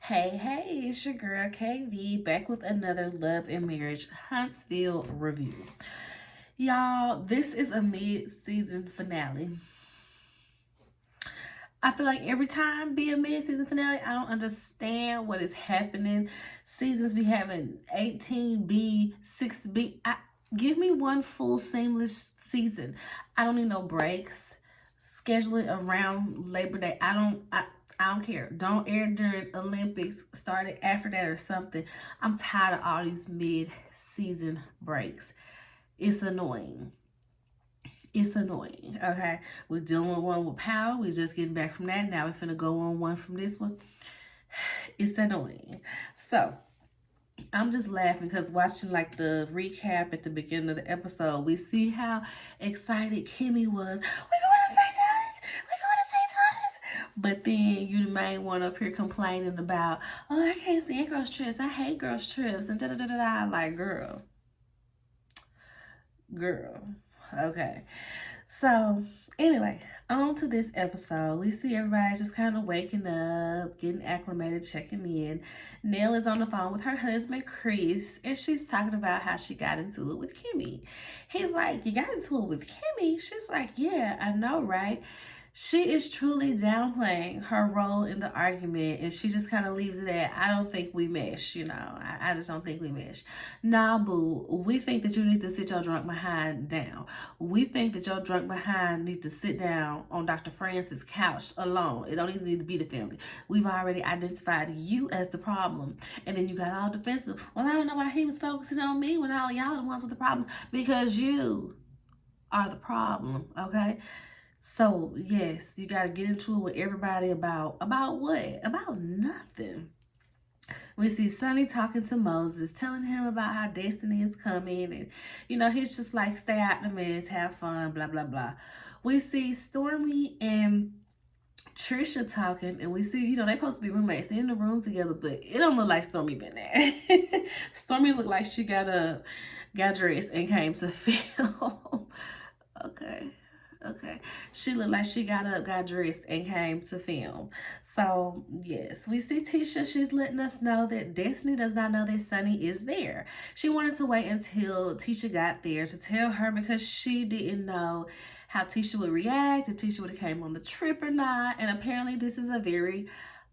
Hey, it's your girl KV back with another Love and Marriage Huntsville review. Y'all, this is a mid-season finale. I feel like every time be a mid-season finale, I don't understand what is happening. Seasons be having 18B, 6B. Give me one full seamless season. I don't need no breaks. Schedule it around Labor Day. I don't care. Don't air during Olympics. Start it after that or something. I'm tired of all these mid-season breaks. It's annoying. It's annoying. Okay. We're dealing with one with Power. We're just getting back from that. Now we're finna go on one from this one. It's annoying. So I'm just laughing because watching like the recap at the beginning of the episode, we see how excited Kimmy was. We're going to St. Thomas. We're going to St. Thomas. But then you the main one up here complaining about, oh, I can't stand girls trips. I hate girls trips and da da da da da. Like, girl. Okay. So anyway, on to this episode. We see everybody just kind of waking up, getting acclimated, checking in. Nell is on the phone with her husband, Chris, and she's talking about how she got into it with Kimmy. He's like, you got into it with Kimmy? She's like, yeah, I know, right? She is truly downplaying her role in the argument, and she just kind of leaves it at, I don't think we mesh, I just don't think we mesh. Nah, boo, we think that you need to sit your drunk behind down. We think that your drunk behind need to sit down on Dr. Francis' couch alone. It don't even need to be the family. We've already identified you as the problem, and then you got all defensive. Well, I don't know why he was focusing on me when all y'all the ones with the problems, because you are the problem, okay? So, yes, you got to get into it with everybody about what? About nothing. We see Sonny talking to Moses, telling him about how destiny is coming. And, he's just like, stay out the mess, have fun, blah, blah, blah. We see Stormy and Trisha talking, and we see, they supposed to be roommates. They're in the room together, but it don't look like Stormy been there. Stormy looked like she got dressed and came to film. Okay. She looked like she got up, got dressed, and came to film. So, yes, we see Tisha. She's letting us know that Destiny does not know that Sonny is there. She wanted to wait until Tisha got there to tell her because she didn't know how Tisha would react, if Tisha would have came on the trip or not. And apparently this is a very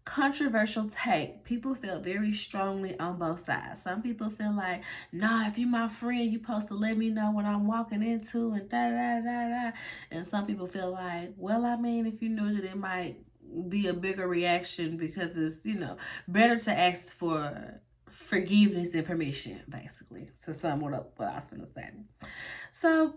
controversial take. People felt very strongly on both sides. Some people feel like, nah, if you my friend, you supposed to let me know what I'm walking into and da da da da. And some people feel like, well, I mean, if you knew that it might be a bigger reaction because it's, better to ask for forgiveness than permission, basically. So sum what I was gonna say. So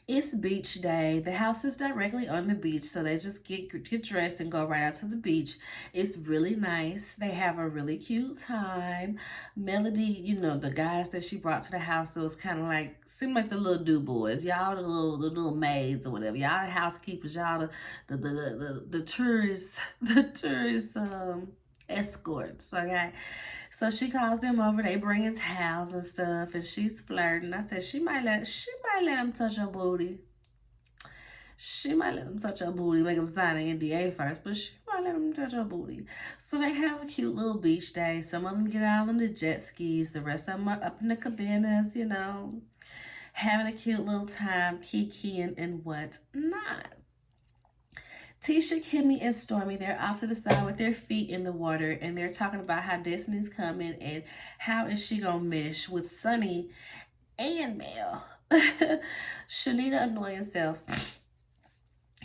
it's beach day. The house is directly on the beach, so they just get dressed and go right out to the beach. It's really nice. They have a really cute time. Melody, the guys that she brought to the house, it was kind of like, seemed like the little do boys. Y'all the little maids or whatever. Y'all the housekeepers. Y'all the tourists, escorts, okay? So she calls them over. They bring his towels and stuff, and she's flirting. I said she might let him touch her booty. She might let him touch her booty, make him sign an NDA first, but she might let him touch her booty. So they have a cute little beach day. Some of them get out on the jet skis. The rest of them are up in the cabanas, having a cute little time, kikiing and whatnot. Tisha, Kimmy, and Stormy, they're off to the side with their feet in the water, and they're talking about how Destiny's coming and how is she gonna mesh with Sonny and Mel. Shanita annoying self.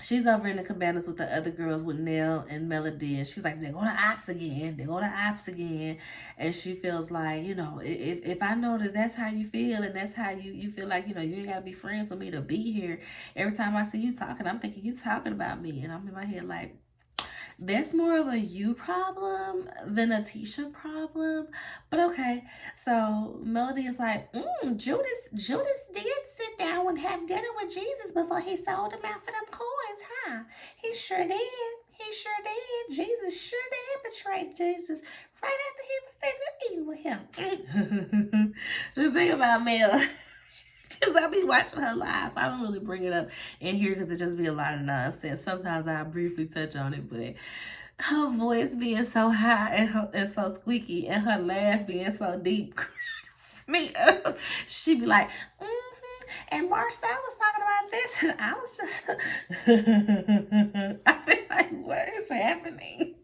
She's over in the cabanas with the other girls with Nell and Melody, and she's like, they're going to ops again. And she feels like, if I know that that's how you feel and that's how you feel like, you ain't got to be friends with me to be here. Every time I see you talking, I'm thinking you talking about me. And I'm in my head like, that's more of a you problem than a Tisha problem. But okay. So Melody is like, Judas did sit down and have dinner with Jesus before he sold him out for them coins, huh? He sure did. Jesus sure did betray Jesus right after he was sitting there eating with him. The thing about Mel, because I be watching her live, so I don't really bring it up in here because it just be a lot of nonsense. Sometimes I briefly touch on it, but Her voice being so high and so squeaky, and her laugh being so deep, cracks me up. She be like, and Marcel was talking about this, and I was just, I feel like, what is happening?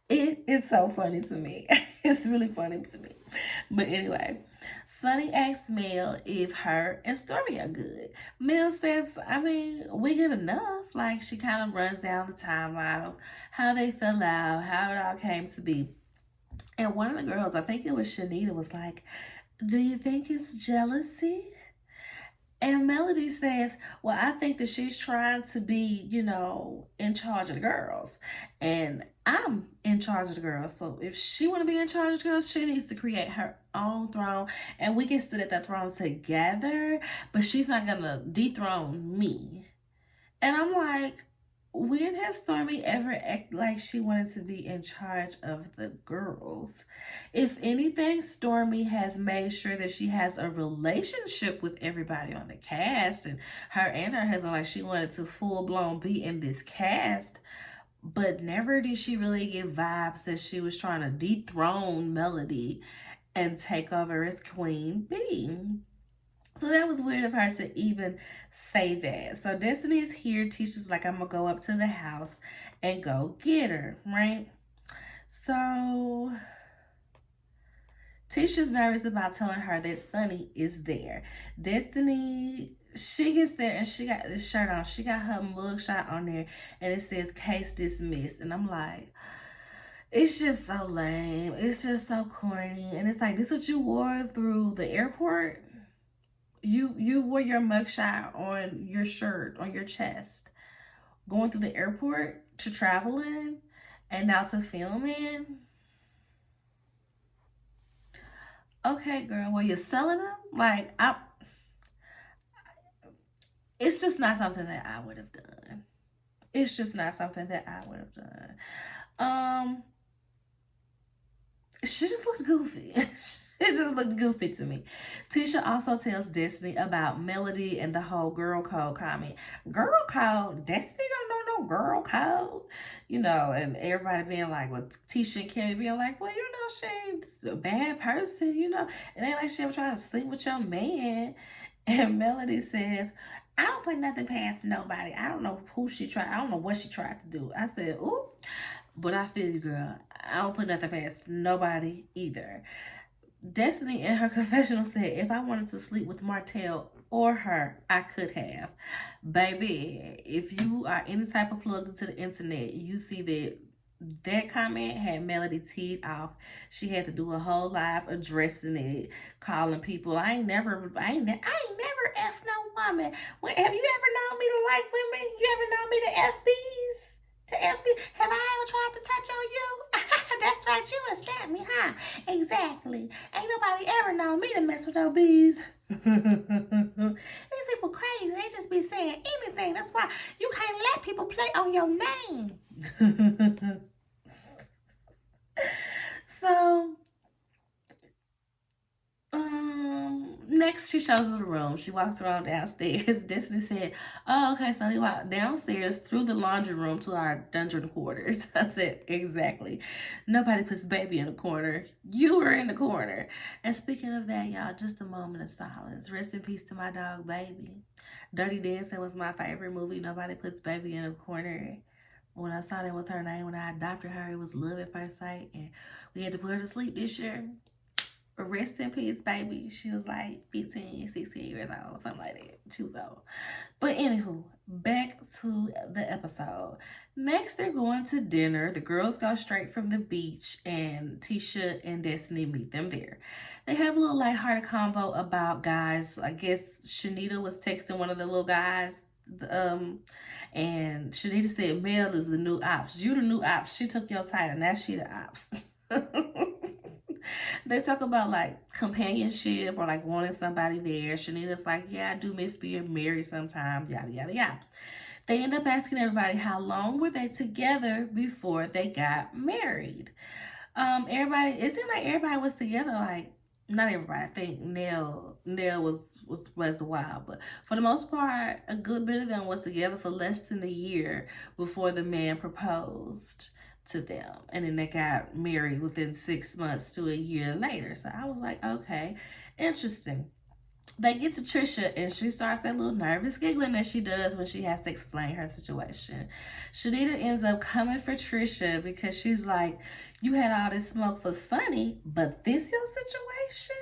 It is so funny to me. It's really funny to me. But anyway, Sunny asks Mel if her and Stormy are good. Mel says, I mean, we good enough. Like, she kind of runs down the timeline of how they fell out, how it all came to be. And one of the girls, I think it was Shanita, was like, do you think it's jealousy? And Melody says, well, I think that she's trying to be, in charge of the girls. And I'm in charge of the girls. So if she want to be in charge of the girls, she needs to create her own throne. And we can sit at that throne together. But she's not going to dethrone me. And I'm like, when has Stormy ever acted like she wanted to be in charge of the girls? If anything, Stormy has made sure that she has a relationship with everybody on the cast, and her husband, like, she wanted to full-blown be in this cast, but never did she really give vibes that she was trying to dethrone Melody and take over as Queen Bee. So that was weird of her to even say that. So Destiny is here. Tisha's like, I'm going to go up to the house and go get her, right? So Tisha's nervous about telling her that Sunny is there. Destiny, she gets there and she got this shirt on. She got her mugshot on there and it says case dismissed. And I'm like, it's just so lame. It's just so corny. And it's like, this is what you wore through the airport? You wore your mugshot on your shirt, on your chest, going through the airport to travel in, and now to film in? Okay, girl, well, you're selling them? Like, it's just not something that I would have done. It's just not something that I would have done. She just looked goofy. It just looked goofy to me. Tisha also tells Destiny about Melody and the whole girl code comment. Girl code? Destiny don't know no girl code. And everybody being like, well, Tisha and Kelly being like, well, she's a bad person, It ain't like she ever tried to sleep with your man. And Melody says, I don't put nothing past nobody. I don't know who she tried. I don't know what she tried to do. I said, ooh. But I feel you, girl. I don't put nothing past nobody either. Destiny in her confessional said, if I wanted to sleep with Martell or her, I could have. Baby, if you are any type of plugged into the internet, you see that comment had Melody teed off. She had to do a whole live addressing it, calling people. I ain't never F no woman. Have you ever known me to like women? You ever known me to FBs? To FB? Have I ever tried to touch on you? That's right, you would slap me, huh? Exactly. Ain't nobody ever known me to mess with those bees. These people crazy. They just be saying anything. That's why you can't let people play on your name. So, next she shows her the room. She walks around downstairs. Destiny said, oh, okay, so we walked downstairs through the laundry room to our dungeon quarters. I said, exactly. Nobody puts baby in the corner. You were in the corner. And speaking of that, y'all, just a moment of silence. Rest in peace to my dog, Baby. Dirty Dancing was my favorite movie. Nobody puts baby in a corner. When I saw that was her name, when I adopted her, it was love at first sight. And we had to put her to sleep this year. Rest in peace, Baby. She was like 15, 16 years old, something like that. She was old. But anywho, back to the episode. Next, they're going to dinner. The girls go straight from the beach, and Tisha and Destiny meet them there. They have a little lighthearted convo about guys. I guess Shanita was texting one of the little guys. And Shanita said, Mel is the new ops. You the new ops. She took your title. Now she the ops. They talk about like companionship or like wanting somebody there. Shanita's like, yeah, I do miss being married sometimes, yada, yada, yada. They end up asking everybody how long were they together before they got married. It seemed like everybody was together, like, not everybody. I think Nell was was wild. But for the most part, a good bit of them was together for less than a year before the man proposed to them. And then they got married within 6 months to a year later. So I was like, okay, interesting. They get to Trisha and she starts that little nervous giggling that she does when she has to explain her situation. Shanita ends up coming for Trisha because she's like, you had all this smoke for Sonny, but this your situation?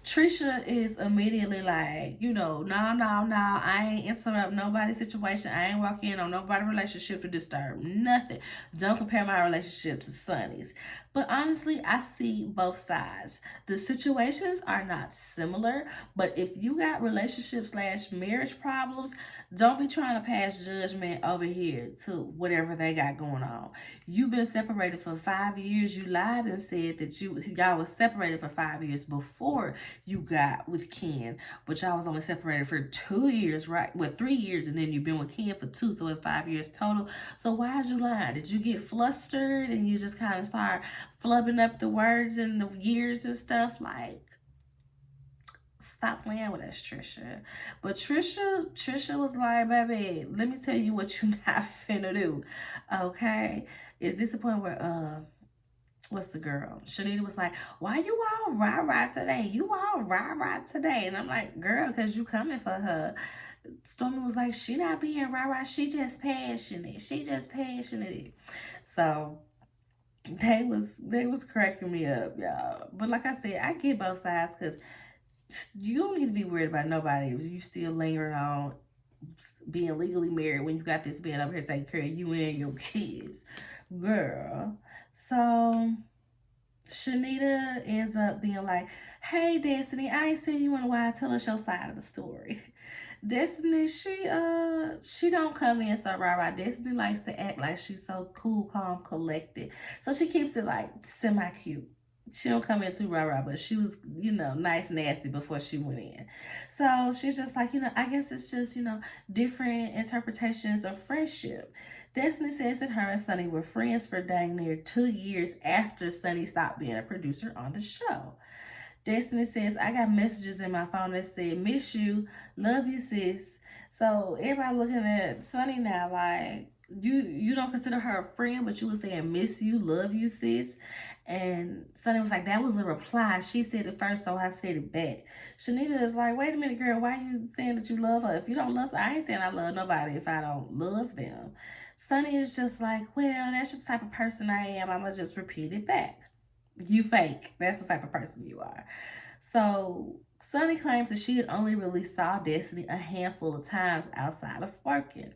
Trisha is immediately like, no, I ain't interrupt nobody's situation. I ain't walk in on nobody's relationship to disturb nothing. Don't compare my relationship to Sonny's. But honestly, I see both sides. The situations are not similar, but if you got relationship/marriage problems, don't be trying to pass judgment over here to whatever they got going on. You've been separated for 5 years. You lied and said that y'all was separated for 5 years before you got with Ken, but y'all was only separated for 2 years, right? Well, 3 years, and then you've been with Ken for 2, so it's 5 years total. So why is you lying? Did you get flustered and you just kind of start flubbing up the words and the years and stuff? Like, stop playing with us, Trisha. But Trisha was like, baby, let me tell you what you not finna do. Okay? Is this the point where what's the girl? Shanita was like, why you all rah-rah today? You all rah-rah today. And I'm like, girl, because you coming for her. Stormy was like, she not being rah-rah. She just passionate. So they was cracking me up, y'all. But like I said, I get both sides because you don't need to be worried about nobody if you still lingering on being legally married when you got this man over here taking care of you and your kids, girl. So Shanita ends up being like, hey Destiny, I ain't seen you in a while. Tell us your side of the story. Destiny, she don't come in so rah-rah. Destiny likes to act like she's so cool, calm, collected. So she keeps it like semi-cute. She don't come in too rah-rah, but she was, nice, nasty before she went in. So she's just like, I guess it's just, different interpretations of friendship. Destiny says that her and Sonny were friends for dang near 2 years after Sonny stopped being a producer on the show. Destiny says, I got messages in my phone that said, miss you, love you, sis. So everybody looking at Sonny now like, you don't consider her a friend, but you were saying miss you, love you, sis. And Sonny was like, that was a reply. She said it first, so I said it back. Shanita is like, wait a minute, girl, why are you saying that you love her? If you don't love her, I ain't saying I love nobody if I don't love them. Sonny is just like, well, that's just the type of person I am. I'm going to just repeat it back. You fake. That's the type of person you are. So Sonny claims that she had only really saw Destiny a handful of times outside of working.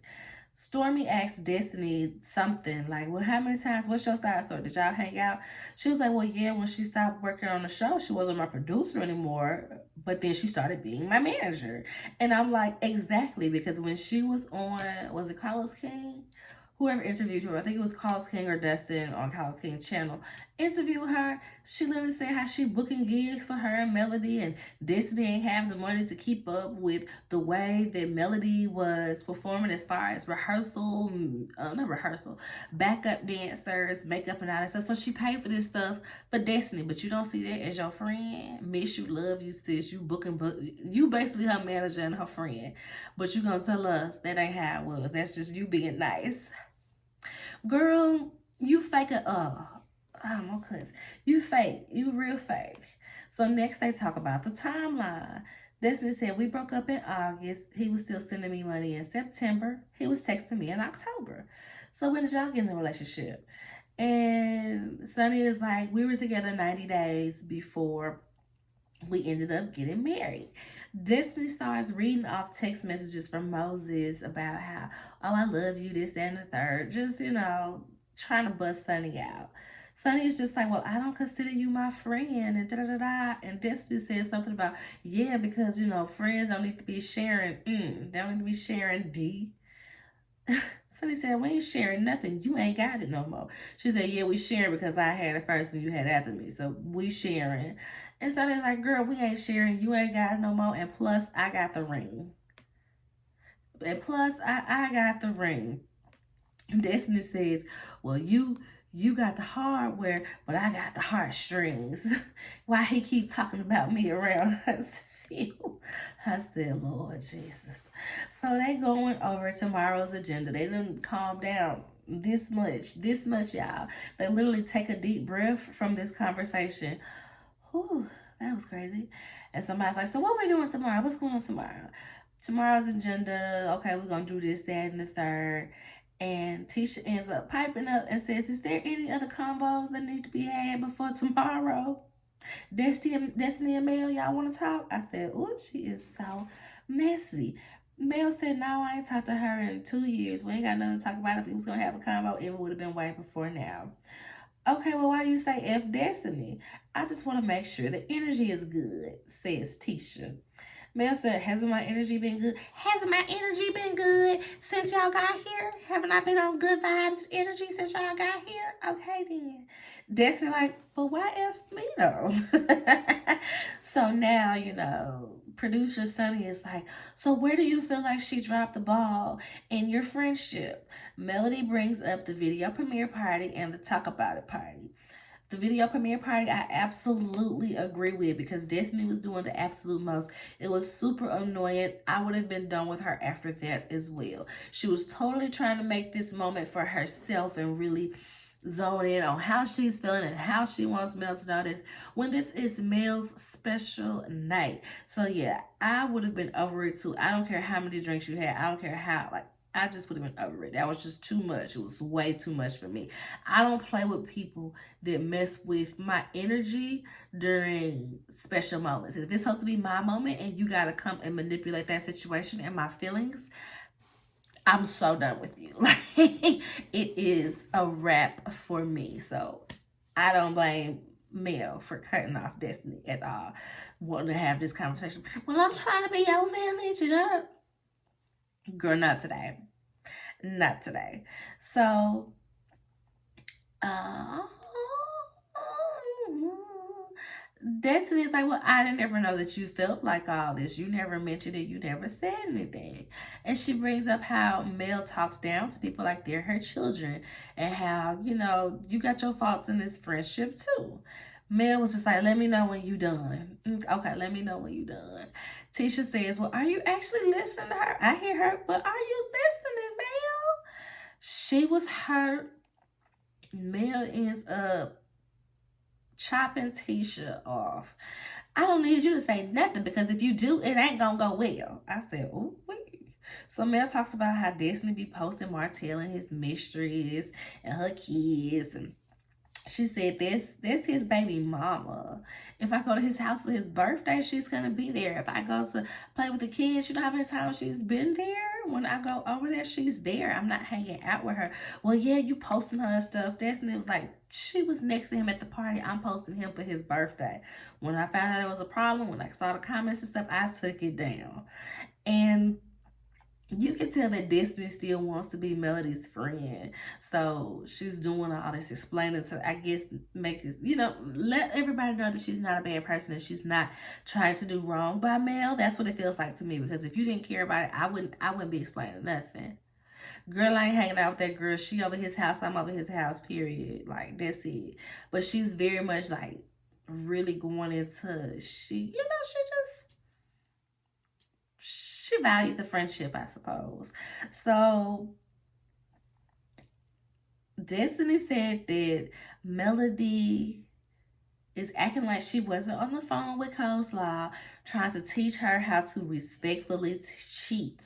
Stormy asked Destiny something like, well, how many times, what's your side story? Did y'all hang out? She was like, well, yeah, when she stopped working on the show, she wasn't my producer anymore, but then she started being my manager. And I'm like, exactly, because when she was on, was it Carlos King? Whoever interviewed her, I think it was Carlos King or Dustin on Carlos King's channel, interviewed her. She literally said how she booking gigs for her and Melody, and Destiny ain't have the money to keep up with the way that Melody was performing as far as backup dancers, makeup and all that stuff. So she paid for this stuff for Destiny, but you don't see that as your friend. Miss you, love you, sis. You you basically her manager and her friend, but you gonna tell us that ain't how it was. That's just you being nice. Girl, you fake my cousin. You fake. You real fake. So next they talk about the timeline. Destiny said, we broke up in August. He was still sending me money in September. He was texting me in October. So when did y'all get in a relationship? And Sonny is like, we were together 90 days before we ended up getting married. Destiny starts reading off text messages from Moses about how, oh, I love you, this, that, and the third. Just, trying to bust Sonny out. Sonny is just like, well, I don't consider you my friend, and da-da-da-da. And Destiny says something about, yeah, because, friends don't need to be sharing. They don't need to be sharing D. Sonny said, we ain't sharing nothing. You ain't got it no more. She said, yeah, we sharing because I had it first and you had it after me. So we sharing. And Sonny's like, girl, we ain't sharing. You ain't got it no more. And plus, I got the ring. And plus, I got the ring. And Destiny says, well, you got the hardware, but I got the heartstrings. Why he keeps talking about me around his you. I said, Lord Jesus. So they going over tomorrow's agenda. They didn't calm down this much, y'all. They literally take a deep breath from this conversation. Whew, that was crazy. And somebody's like, so what we doing tomorrow? What's going on tomorrow? Tomorrow's agenda, okay, we're going to do this, that, and the third. And Tisha ends up piping up and says, is there any other combos that need to be had before tomorrow? Destiny and Mel, y'all want to talk? I said, oh, she is so messy. Mel said, no, I ain't talked to her in 2 years. We ain't got nothing to talk about. If we was going to have a convo, it would have been way before now. Okay, well, why do you say F Destiny? I just want to make sure the energy is good, says Tisha. Mel said, hasn't my energy been good? Hasn't my energy been good since y'all got here? Haven't I been on good vibes energy since y'all got here? Okay, then. Destiny like, but why F me though? So now, producer Sunny is like, so where do you feel like she dropped the ball in your friendship? Melody brings up the video premiere party and the talk about it party. The video premiere party, I absolutely agree with because Destiny was doing the absolute most. It was super annoying. I would have been done with her after that as well. She was totally trying to make this moment for herself and really zone in on how she's feeling and how she wants Mel to know this when this is Mel's special night. So yeah, I would have been over it too. I don't care how many drinks you had. I don't care how, I just would have been over it. That was just too much. It was way too much for me. I don't play with people that mess with my energy during special moments. If it's supposed to be my moment and you got to come and manipulate that situation and my feelings, I'm so done with you. Like, it is a wrap for me. So I don't blame Mel for cutting off Destiny at all. Wanting to have this conversation. Well, I'm trying to be your village, Girl, not today. Not today. So, Destiny's like, well, I didn't ever know that you felt like all this. You never mentioned it. You never said anything. And she brings up how Mel talks down to people like they're her children and how, you got your faults in this friendship too. Mel was just like, let me know when you done. Okay, let me know when you done. Tisha says, well, are you actually listening to her? I hear her, but are you listening, Mel? She was hurt. Mel ends up chopping Tisha off. I don't need you to say nothing because if you do, it ain't gonna go well. I said, oh, wait. So Mel talks about how Destiny be posting Martell and his mistress and her kids, and she said, that's his baby mama. If I go to his house for his birthday, she's going to be there. If I go to play with the kids, you know how many times she's been there? When I go over there, she's there. I'm not hanging out with her. Well, yeah, you posting her stuff. Destiny was like, she was next to him at the party. I'm posting him for his birthday. When I found out there was a problem, when I saw the comments and stuff, I took it down. And you can tell that Destiny still wants to be Melody's friend. So she's doing all this explaining to, I guess, make this, let everybody know that she's not a bad person and she's not trying to do wrong by Mel. That's what it feels like to me. Because if you didn't care about it, I wouldn't be explaining nothing. Girl, I ain't hanging out with that girl. She over his house, I'm over his house, period. Like, that's it. But she's very much like really going into, she valued the friendship, I suppose. So Destiny said that Melody is acting like she wasn't on the phone with Coleslaw, trying to teach her how to respectfully cheat.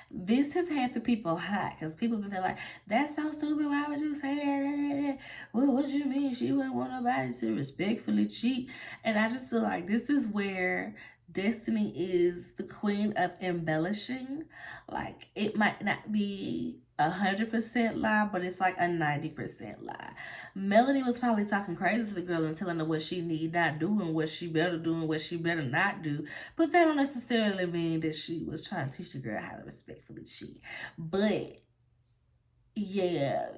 This has had the people hot because people been like, that's so stupid. Why would you say that? Well, what do you mean? She wouldn't want nobody to respectfully cheat. And I just feel like this is where Destiny is the queen of embellishing. Like, it might not be 100% lie, but it's like a 90% lie. Melody was probably talking crazy to the girl and telling her what she need not do and what she better do and what she better not do. But that don't necessarily mean that she was trying to teach the girl how to respectfully cheat. But yeah,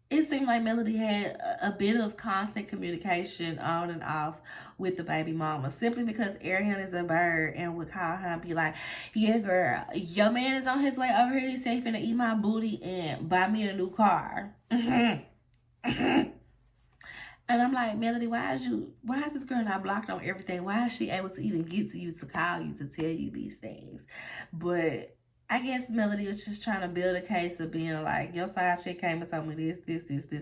it seemed like Melody had a bit of constant communication on and off with the baby mama, simply because Ariane is a bird and would call her and be like, yeah, girl, your man is on his way over here. He said he finna eat my booty and buy me a new car. And I'm like, Melody, why is this girl not blocked on everything? Why is she able to even get to you, to call you, to tell you these things? But I guess Melody was just trying to build a case of being like, your side chick came and told me this,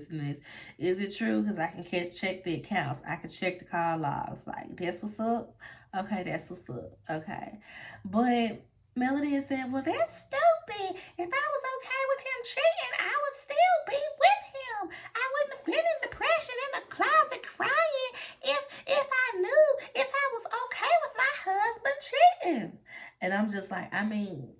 and this. Is it true? Because I can check the accounts. I can check the call logs. Like, that's what's up? Okay, that's what's up. Okay. But Melody has said, well, that's stupid. If I was okay with him cheating, I would still be with him. I wouldn't have been in depression in the closet crying if I knew, if I was okay with my husband cheating. And I'm just like, I mean,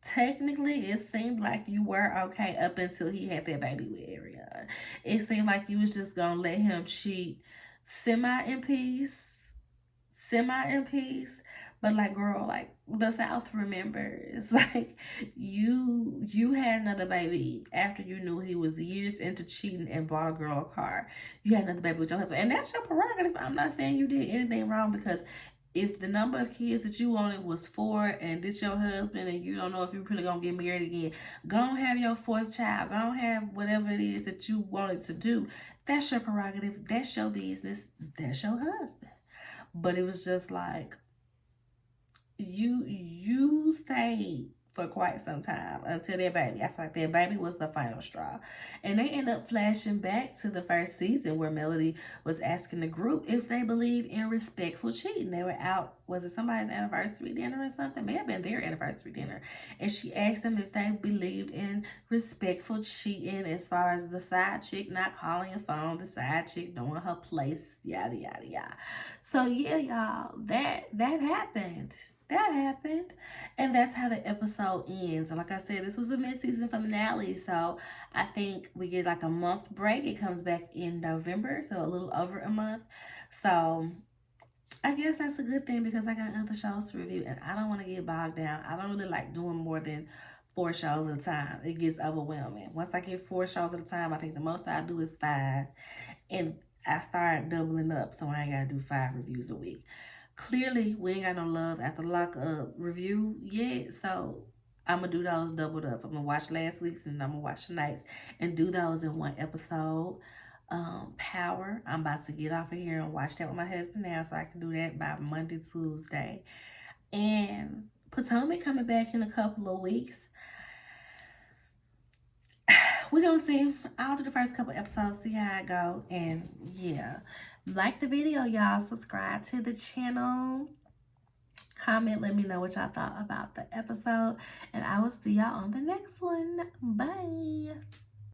technically it seemed like you were okay up until he had that baby with Ariana. It seemed like you was just gonna let him cheat semi in peace. Semi in peace. But like, girl, like, the South remembers, like, you had another baby after you knew he was years into cheating and bought a girl a car. You had another baby with your husband, and that's your prerogative. I'm not saying you did anything wrong, because if the number of kids that you wanted was 4 and this your husband and you don't know if you're really gonna get married again, go and have your 4th child. Go and have whatever it is that you wanted to do. That's your prerogative. That's your business. That's your husband. But it was just like, you stayed for quite some time until their baby. I feel like their baby was the final straw. And they end up flashing back to the first season where Melody was asking the group if they believe in respectful cheating. They were out, was it somebody's anniversary dinner or something? May have been their anniversary dinner. And she asked them if they believed in respectful cheating, as far as the side chick not calling a phone, the side chick knowing her place, yada yada yada. So yeah, y'all, that happened. That happened. And that's how the episode ends. And like I said, this was a mid-season finale. So I think we get like a month break. It comes back in November. So a little over a month. So I guess that's a good thing, because I got other shows to review. And I don't want to get bogged down. I don't really like doing more than 4 shows at a time. It gets overwhelming. Once I get 4 shows at a time, I think the most I do is 5. And I start doubling up. So I ain't got to do 5 reviews a week. Clearly, we ain't got no love after lock up review yet, so I'm gonna do those doubled up. I'm gonna watch last week's and I'm gonna watch tonight's and do those in one episode. Power, I'm about to get off of here and watch that with my husband now, so I can do that by Monday, Tuesday. And Potomac coming back in a couple of weeks. We're gonna see. I'll do the first couple episodes, see how it go, and yeah. Like the video, y'all. Subscribe to the channel. Comment, let me know what y'all thought about the episode, and I will see y'all on the next one. Bye.